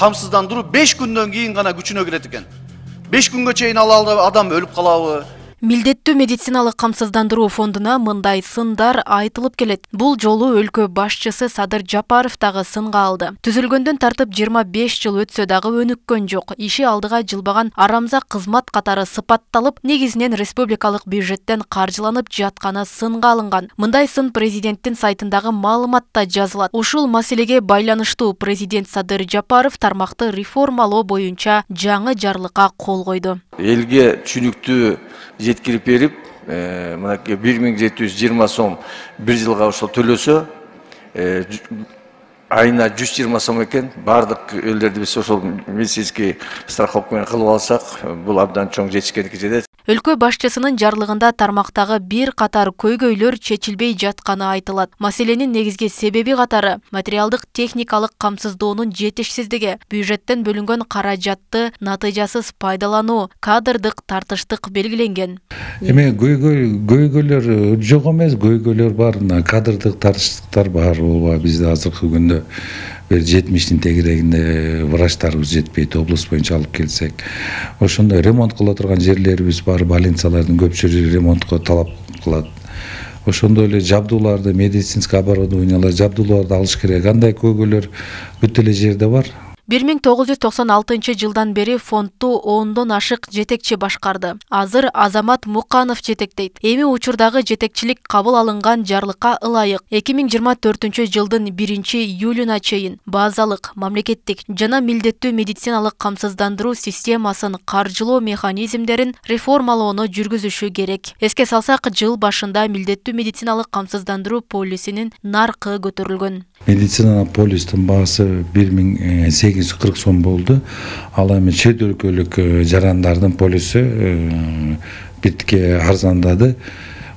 камсыздандыруу 5 күндөн кийин гана күчүнө кирет экен. 5 күнгө чейин ал адам өлүп калабы? Милдеттүү медициналык камсыздандыруу фондуна мындай сындар айтылып келет. Бул жолу өлкө башчысы Садыр Жапаров дагы сынга алды. Түзүлгөндөн тартып 25 жыл өтсө дагы өнүккөн жок. Иши алдыга жылбаган арамза кызмат катары сыпатталып, негизинен республикалык бюджеттен каржыланып жатканы сынга алынган. Мындай сын президенттин сайтындагы маалыматта жазылат. Ушул маселеге байланыштуу президент Садыр Жапаров тармакты реформалоо боюнча жаңы жарлыкка кол койду. Элге түшүнүктүү жеткирип берип, мынакей 1720 сом бир жылга ошол төлөсө, айына 120 сом экен. Бардык элдерди биз ошол медицинский страховка менен кылып алсак, бул абдан чоң жетишкендикке жетет. Өлкө башчысынын жарлыгында тармактагы бир катар көйгөйлөр чечилбей жатканы айтылат. Маселенин негизги себеби катары материалдык техникалык камсыздоонун жетишсиздиги, бюджеттен бөлүнгөн каражатты натыйжасыз пайдалануу, кадрдык тартыштык белгиленген. Эме көйгөйлөр жок эмес, көйгөйлөр бар, кадрдык тартыштыктар бар. Бизде азыркы күндө 70-тин тегерегинде врачтарыбыз жетпейт, облус боюнча алып келсек. Ошондой ремонт кыла турган жерлерибиз бар, больницалардын көпчүлүгү ремонтко талап кылат. Ошондой эле жабдууларды, медицинский оборудованиялар, жабдууларды алыш керек. Андай көйгөйлөр бүт эле жерде бар. 1996 жылдан бери фондду 10дон ашык жетекчи башкарды. Азыр Азамат Муканов жетектейт. Эми учурдагы жетекчилик кабыл алынган жарлыкка ылайык 2024 жылдын 1-июлуна чейин базалык, мамлекеттик жана милдеттүү медициналык камсыздандыруу системасын каржылоо механизмдерин реформалоону жүргүзүшү керек. Эске салсак, жыл башында милдеттүү медициналык камсыздандыруу полисинин наркы көтөрүлгөн. Медицина полистин баасы 1840 сом болду. Ал эми чет өлкөлүк жарандардын полиси битке арзандады.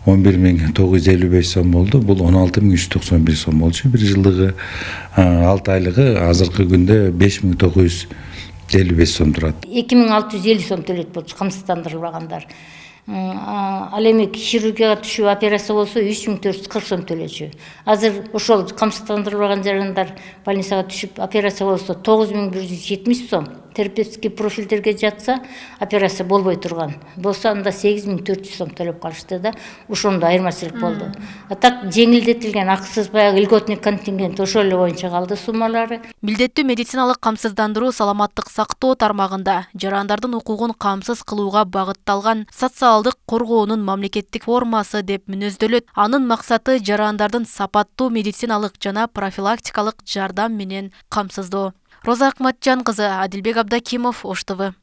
11.955 сом болду. Бул 16.391 сом болчу. Bir жылдыгы 6 айлыгы азыркы күндө 5.955 сом турат. 2650 сом төлөйт болчу камсыздандырылбагандар. Ал эми хирургияга түшүп операция болсо 3440 сом төлөчү. Азыр ошол камсыздандырылбаган жарандар больницага түшүп операция болсо 9170 сом. Терапевтический профилдерге жатса операция болбой турган. Болсо анда 8400 сом төлөп калышты да. Ошондо айырмачылык болду. А так жеңилдетилген акысыз баягы льготный контингент ошол эле боюнча калды суммалары. Милдеттүү медициналык камсыздандыруу саламаттык сактоо тармагында жарандардын укугун камсыз кылууга багытталган социалдык коргоонун мамлекеттик формасы деп мүнөздөлөт. Анын максаты жарандардын сапаттуу медициналык жана профилактикалык жардам менен камсыздоо. Роза Акматжан кызы, Адилбек Абдакимов, Ош ТВ.